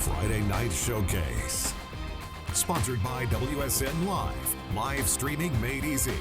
Friday Night Showcase. Sponsored by WSN Live streaming made easy.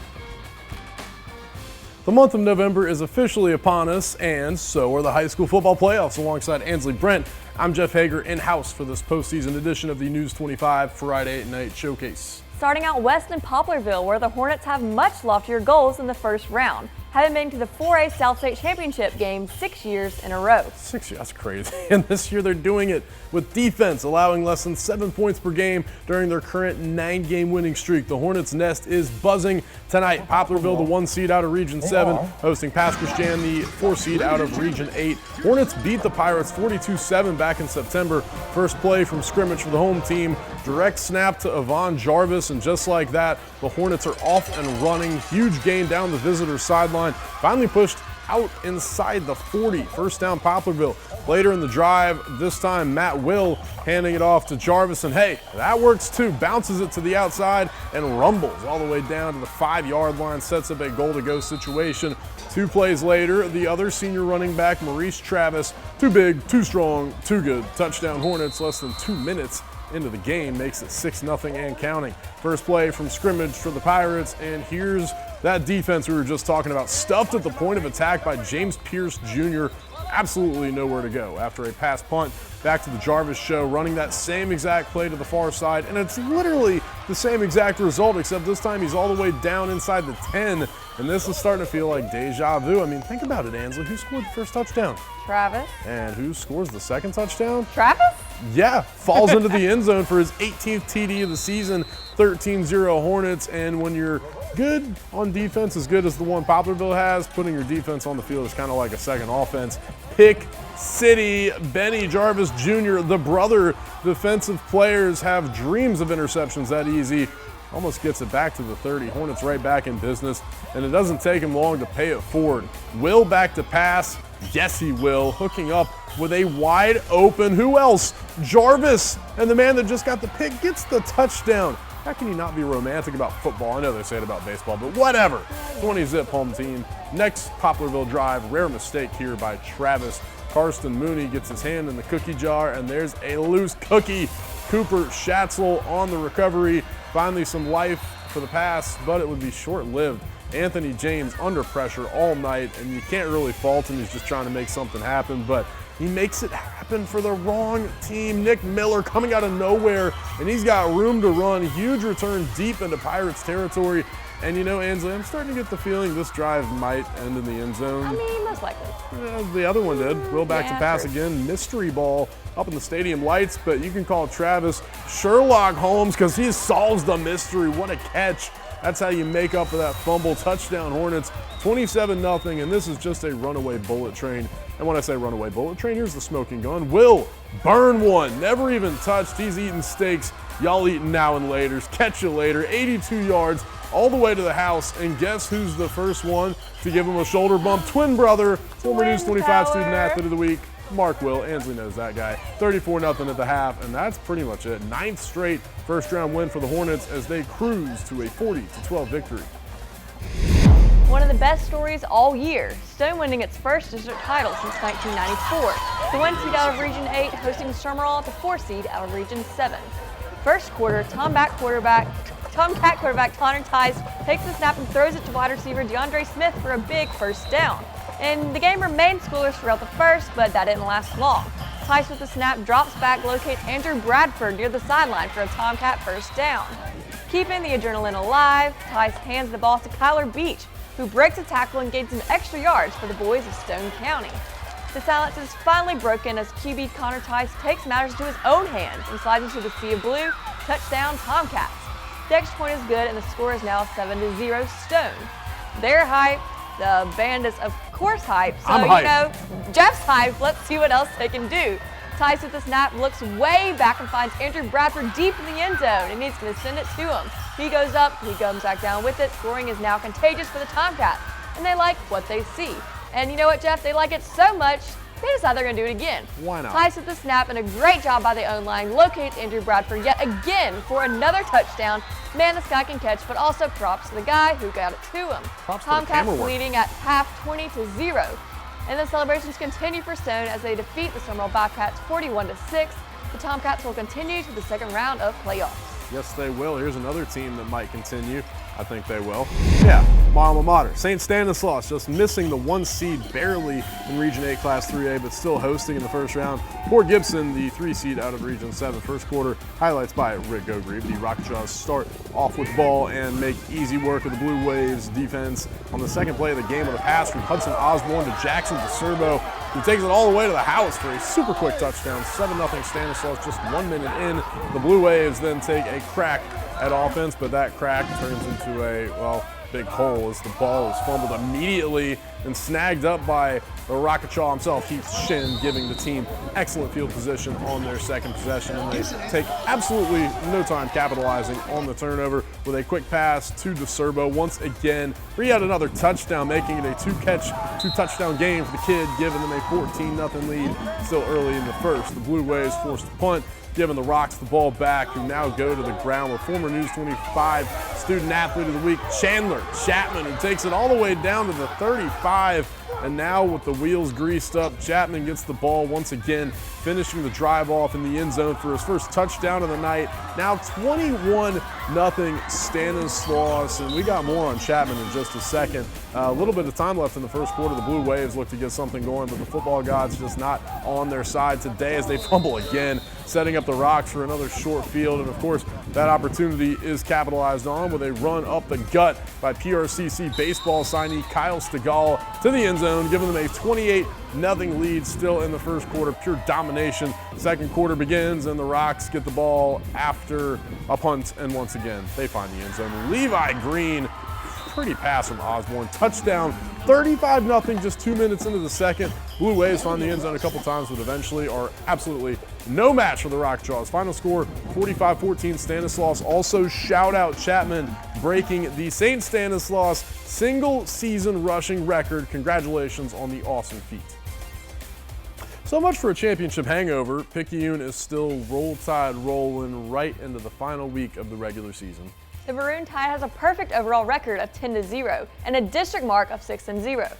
The month of November is officially upon us, and so are the high school football playoffs. Alongside Ansley Brent, I'm Jeff Hager in-house for this postseason edition of the News 25 Friday Night Showcase. Starting out west in Poplarville, where the Hornets have much loftier goals in the first round, having been to the 4A South State Championship game 6 years in a row. 6 years, that's crazy. And this year they're doing it with defense, allowing less than 7 points per game during their current 9-game winning streak. The Hornets' nest is buzzing tonight. Poplarville, the 1 seed out of Region 7, hosting Pass Christian, the 4 seed out of Region 8. Hornets beat the Pirates 42-7 back in September. First play from scrimmage for the home team. Direct snap to Yvonne Jarvis, and just like that, the Hornets are off and running. Huge gain down the visitor sideline. Finally pushed out inside the 40. First down Poplarville. Later in the drive, this time Matt Will handing it off to Jarvis, and hey, that works too. Bounces it to the outside and rumbles all the way down to the 5-yard line. Sets up a goal-to-go situation. 2 plays later, the other senior running back, Maurice Travis, too big, too strong, too good. Touchdown Hornets. Less than 2 minutes into the game makes it 6-0 and counting. First play from scrimmage for the Pirates, and here's that defense we were just talking about, stuffed at the point of attack by James Pierce Jr. Absolutely nowhere to go. After a pass punt, back to the Jarvis show, running that same exact play to the far side, and it's literally the same exact result, except this time he's all the way down inside the 10, and this is starting to feel like deja vu. I mean, think about it, Ansley. Who scored the first touchdown? Travis. And who scores the second touchdown? Travis? Yeah, falls into the end zone for his 18th TD of the season, 13-0 Hornets, and when you're good on defense, as good as the one Poplarville has, putting your defense on the field is kind of like a second offense. Pick City, Benny Jarvis Jr., the brother. Defensive players have dreams of interceptions that easy. Almost gets it back to the 30. Hornets right back in business, and it doesn't take him long to pay it forward. Will back to pass. Yes, he will. Hooking up with a wide open, who else? Jarvis, and the man that just got the pick gets the touchdown. How can you not be romantic about football? I know they say it about baseball, but whatever. 20-zip home team. Next Poplarville drive, rare mistake here by Travis. Karsten Mooney gets his hand in the cookie jar, and there's a loose cookie. Cooper Schatzel on the recovery. Finally some life for the pass, but it would be short-lived. Anthony James under pressure all night, and you can't really fault him. He's just trying to make something happen, but he makes it happen for the wrong team. Nick Miller coming out of nowhere, and he's got room to run. Huge return deep into Pirates territory. And you know, Ansley, I'm starting to get the feeling this drive might end in the end zone. I mean, most likely. The other one did. Will back to pass true. again. Mystery ball up in the stadium lights, but you can call Travis Sherlock Holmes because he solves the mystery. What a catch. That's how you make up for that fumble. Touchdown Hornets, 27-0, and this is just a runaway bullet train. And when I say runaway bullet train, here's the smoking gun. Will burn one, never even touched. He's eating steaks. Y'all eating now and laters. Catch you later. 82 yards all the way to the house. And guess who's the first one to give him a shoulder bump? Twin brother, former News 25 Student Athlete of the Week, Mark Will. Ansley knows that guy. 34-0 at the half, and that's pretty much it. 9th straight first-round win for the Hornets as they cruise to a 40-12 victory. One of the best stories all year, Stone winning its first district title since 1994. The 1 seed out of Region 8 hosting Summerall, the 4 seed out of Region 7. First quarter, Tomcat quarterback Connor Tice takes the snap and throws it to wide receiver DeAndre Smith for a big first down. And the game remained scoreless throughout the first, but that didn't last long. Tice with the snap drops back, locates Andrew Bradford near the sideline for a Tomcat first down. Keeping the adrenaline alive, Tice hands the ball to Kyler Beach, who breaks a tackle and gains some extra yards for the boys of Stone County. The silence is finally broken as QB Connor Tice takes matters into his own hands and slides into the sea of blue. Touchdown Tomcats. The extra point is good and the score is now 7-0 Stone. They're hyped. The band is of course hyped. So, you know, Jeff's hyped. Let's see what else they can do. Tice with the snap looks way back and finds Andrew Bradford deep in the end zone, and he's going to send it to him. He goes up, he comes back down with it. Scoring is now contagious for the Tomcats, and they like what they see. And you know what, Jeff? They like it so much, they decide they're going to do it again. Why not? Tice with the snap, and a great job by the O-line locates Andrew Bradford yet again for another touchdown. Man, this guy can catch, but also props to the guy who got it to him. Tomcats leading at half 20-0. And the celebrations continue for Stone as they defeat the Summerall Bobcats 41-6. The Tomcats will continue to the second round of playoffs. Yes, they will. Here's another team that might continue. I think they will. Yeah, my alma mater. St. Stanislaus just missing the 1 seed barely in Region 8 Class 3A, but still hosting in the first round. Port Gibson, the 3 seed out of Region 7. First quarter highlights by Rick Gogrieve. The Rocketjaws start off with the ball and make easy work of the Blue Waves defense on the second play of the game with a pass from Hudson Osborne to Jackson DeSerbo, who takes it all the way to the house for a super quick touchdown. 7-0 Stanislaus just 1 minute in. The Blue Waves then take a crack at offense, but that crack turns into a, well, big hole as the ball is fumbled immediately and snagged up by the Rocketjaw himself, Heath Shin, giving the team excellent field position on their second possession. And they take absolutely no time capitalizing on the turnover with a quick pass to DeSerbo. Once again, he had another touchdown, making it a 2-touchdown game for the kid, giving them a 14-0 lead still early in the first. The Blue Waves forced a punt, giving the Rocks the ball back, who now go to the ground with former News 25 Student Athlete of the Week, Chandler Chapman, who takes it all the way down to the 35. And now with the wheels greased up, Chapman gets the ball once again, finishing the drive off in the end zone for his first touchdown of the night. Now 21-0 Stanislaus, and we got more on Chapman in just a second. A little bit of time left in the first quarter. The Blue Waves look to get something going, but the football gods just not on their side today as they fumble again, setting up the Rocks for another short field. And of course, that opportunity is capitalized on with a run up the gut by PRCC baseball signee Kyle Stegall to the end zone, giving them a 28-0 lead still in the first quarter. Pure domination. Second quarter begins, and the Rocks get the ball after a punt, and once again, they find the end zone. Levi Green, pretty pass from Osborne. Touchdown, 35-0 just 2 minutes into the second. Blue Waves find the end zone a couple times, but eventually are absolutely no match for the Rocketjaws. Final score, 45-14 Stanislaus. Also shout out Chapman breaking the St. Stanislaus single season rushing record. Congratulations on the awesome feat. So much for a championship hangover. Picayune is still roll tide rolling right into the final week of the regular season. The Maroon Tide has a perfect overall record of 10-0 and a district mark of 6-0.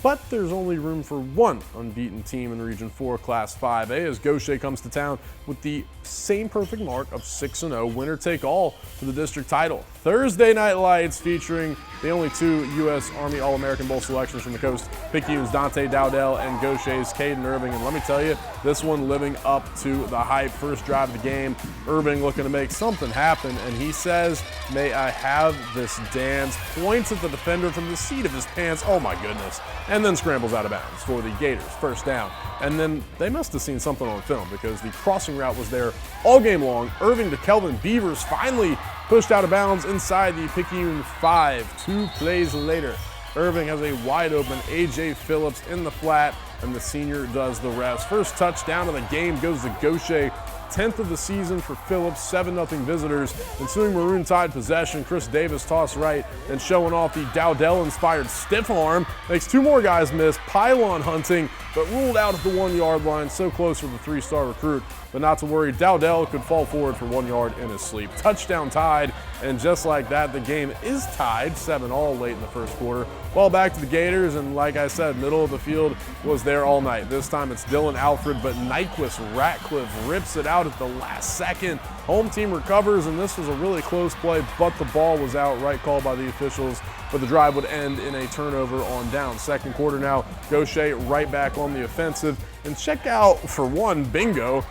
But there's only room for one unbeaten team in Region 4 Class 5A as Gaucher comes to town with the same perfect mark of 6-0, winner take all for the district title. Thursday Night Lights featuring the only 2 U.S. Army All-American Bowl selections from the coast, Picayune's Dante Dowdell and Gaucher's Caden Irving. And let me tell you, this one living up to the hype. First drive of the game, Irving looking to make something happen, and he says, "May I have this dance?" Points at the defender from the seat of his pants, oh my goodness, and then scrambles out of bounds for the Gators, first down. And then they must have seen something on film because the crossing route was there all game long. Irving to Kelvin Beavers, finally pushed out of bounds inside the Picayune 5. 2 plays later, Irving has a wide open A.J. Phillips in the flat, and the senior does the rest. First touchdown of the game goes to Gaucher. 10th of the season for Phillips, 7-0 visitors. Ensuing Maroon Tide possession, Chris Davis toss right, and showing off the Dowdell-inspired stiff arm. Makes 2 more guys miss, pylon hunting, but ruled out at the 1-yard line. So close for the 3-star recruit, but not to worry. Dowdell could fall forward for 1 yard in his sleep. Touchdown Tide, and just like that, the game is tied 7-all late in the first quarter. Ball back to the Gators, and like I said, middle of the field was there all night. This time it's Dylan Alfred, but Nyquist Ratcliffe rips it out at the last second. Home team recovers, and this was a really close play, but the ball was out. Right call by the officials, but the drive would end in a turnover on down. Second quarter now, Gaucher right back on the offensive. And check out, for one, Bingo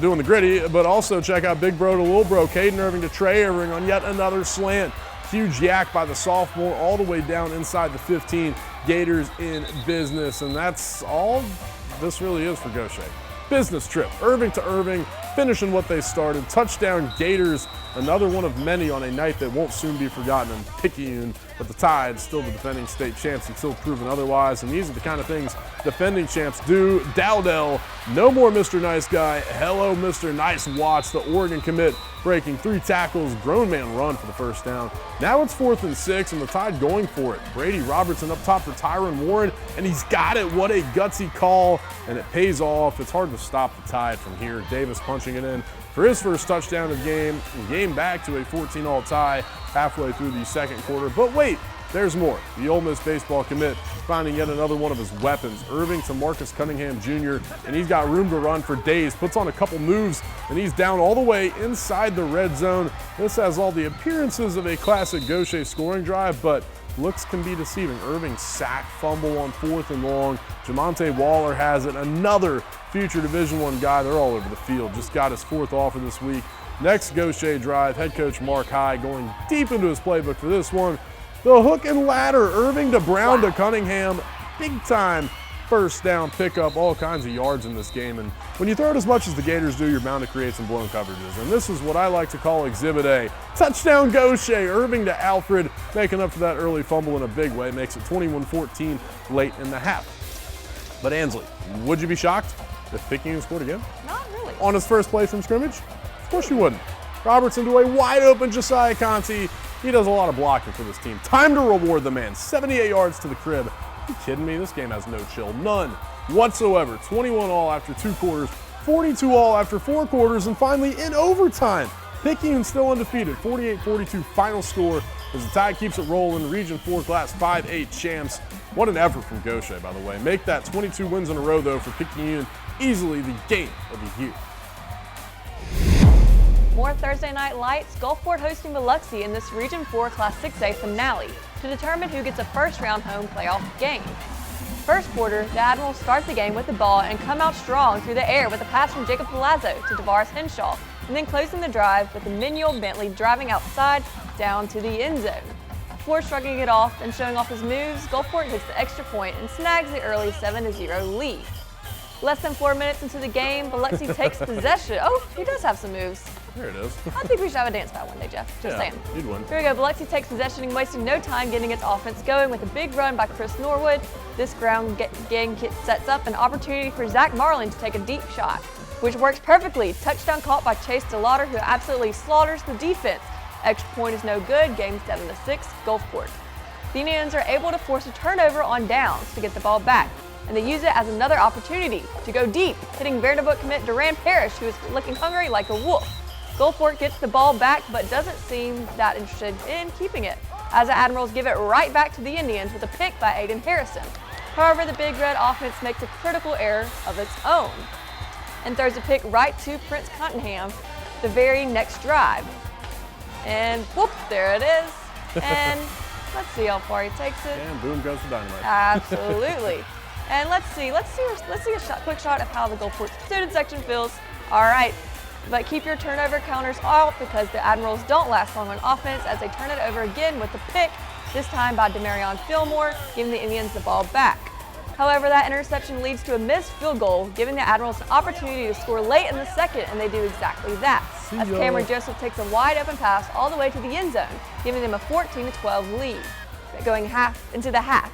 doing the gritty, but also check out Big Bro to Little Bro, Caden Irving to Trey Irving on yet another slant. Huge yak by the sophomore all the way down inside the 15. Gators in business, and that's all this really is for Gaucher. Business trip, Irving to Irving, finishing what they started. Touchdown Gators, another one of many on a night that won't soon be forgotten in Picayune. But the Tide, still the defending state champs until proven otherwise. And these are the kind of things defending champs do. Dowdell, no more Mr. Nice Guy. Hello, Mr. Nice Watch. The Oregon commit breaking 3 tackles. Grown man run for the first down. Now it's 4th and 6, and the Tide going for it. Brady Robertson up top for Tyron Warren, and he's got it. What a gutsy call, and it pays off. It's hard to stop the Tide from here. Davis punching it in for his first touchdown of the game. Game back to a 14-all tie halfway through the second quarter. But wait, there's more. The Ole Miss baseball commit finding yet another one of his weapons. Irving to Marcus Cunningham Jr., and he's got room to run for days. Puts on a couple moves, and he's down all the way inside the red zone. This has all the appearances of a classic Gaucher scoring drive, but looks can be deceiving. Irving sack fumble on 4th and long. Jamonte Waller has it. Another future Division I guy. They're all over the field. Just got his 4th offer this week. Next Gaucher drive, head coach Mark High going deep into his playbook for this one. The hook and ladder, Irving to Brown to Cunningham. Big time first down pickup, all kinds of yards in this game. And when you throw it as much as the Gators do, you're bound to create some blown coverages. And this is what I like to call Exhibit A. Touchdown Gaucher, Irving to Alfred, making up for that early fumble in a big way. Makes it 21-14 late in the half. But Ansley, would you be shocked if Picayune scored again? Not really. On his first play from scrimmage? Of course you wouldn't. Robertson to a wide open Josiah Conti. He does a lot of blocking for this team. Time to reward the man. 78 yards to the crib. Are you kidding me? This game has no chill. None whatsoever. 21-all after 2 quarters, 42-all after 4 quarters, and finally in overtime. Picayune still undefeated. 48-42 final score as the Tide keeps it rolling. Region 4 Class 5A champs. What an effort from Gaucher, by the way. Make that 22 wins in a row, though, for Picayune. Easily the game of the year. More Thursday night lights, Gulfport hosting Biloxi in this Region 4 Class 6A finale to determine who gets a first-round home playoff game. First quarter, the Admirals start the game with the ball and come out strong through the air with a pass from Jacob Palazzo to DeVaris Henshaw, and then closing the drive with Emmanuel Bentley driving outside down to the end zone. Before shrugging it off and showing off his moves, Gulfport hits the extra point and snags the early 7-0 lead. Less than 4 minutes into the game, Biloxi takes possession. Oh, he does have some moves. There it is. I think we should have a dance battle one day, Jeff. Just saying. You'd win. Here we go. Biloxi takes possession and wasting no time getting its offense going with a big run by Chris Norwood. This ground game sets up an opportunity for Zach Marlin to take a deep shot, which works perfectly. Touchdown caught by Chase DeLauder, who absolutely slaughters the defense. Extra point is no good. Game 7-6, Gulfport. The Indians are able to force a turnover on downs to get the ball back, and they use it as another opportunity to go deep, hitting Vanderbilt commit Duran Parrish, who is looking hungry like a wolf. Gulfport gets the ball back, but doesn't seem that interested in keeping it, as the Admirals give it right back to the Indians with a pick by Aiden Harrison. However, the Big Red offense makes a critical error of its own and throws a pick right to Prince Cunningham the very next drive. And whoop, there it is. And let's see how far he takes it. And boom goes the dynamite. Absolutely. And let's see a quick shot of how the Gulfport student section feels. All right, but keep your turnover counters off because the Admirals don't last long on offense as they turn it over again with the pick, this time by Demarion Fillmore, giving the Indians the ball back. However, that interception leads to a missed field goal, giving the Admirals an opportunity to score late in the second, and they do exactly that, as Cameron Joseph takes a wide open pass all the way to the end zone, giving them a 14-12 lead, going into the half.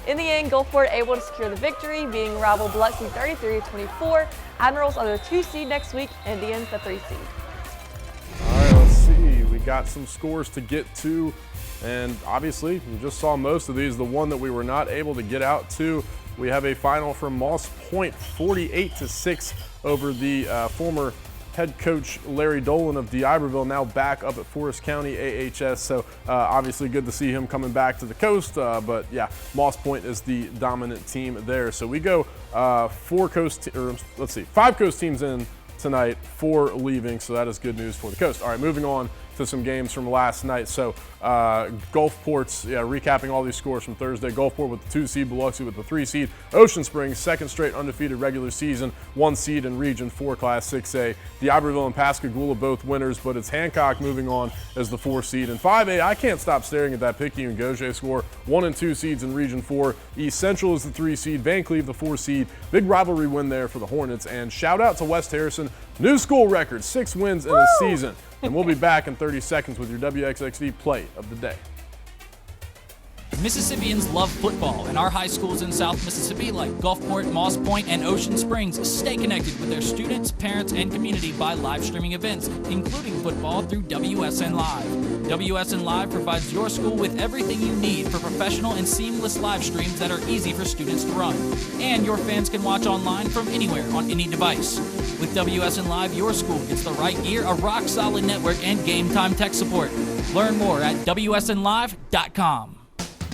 In the end, Gulfport able to secure the victory, beating rival Biloxi 33-24. Admirals are the 2 seed next week, Indians the 3 seed. All right, let's see. We got some scores to get to, and obviously, you just saw most of these. The one that we were not able to get out to, we have a final from Moss Point, 48-6 over the former head coach Larry Dolan of D'Iberville, now back up at Forest County AHS. So obviously good to see him coming back to the coast. But yeah, Moss Point is the dominant team there. So we go 5 coast teams in tonight, 4 leaving. So that is good news for the coast. All right, moving on to some games from last night. So Gulfport's, recapping all these scores from Thursday. Gulfport with the 2 seed, Biloxi with the 3 seed. Ocean Springs, 2nd straight undefeated regular season, 1 seed in Region 4 Class 6A. D'Iberville and Pascagoula both winners, but it's Hancock moving on as the 4 seed. In 5A, I can't stop staring at that Picayune Gaucher score. 1 and 2 seeds in Region 4. East Central is the 3 seed, Van Cleve the 4 seed. Big rivalry win there for the Hornets. And shout out to West Harrison, new school record, 6 wins in a season. And we'll be back in 30 seconds with your WXXD play of the day. Mississippians love football, and our high schools in South Mississippi like Gulfport, Moss Point, and Ocean Springs stay connected with their students, parents, and community by live streaming events, including football through WSN Live. WSN Live provides your school with everything you need for professional and seamless live streams that are easy for students to run. And your fans can watch online from anywhere on any device. With WSN Live, your school gets the right gear, a rock-solid network, and game time tech support. Learn more at WSNLive.com.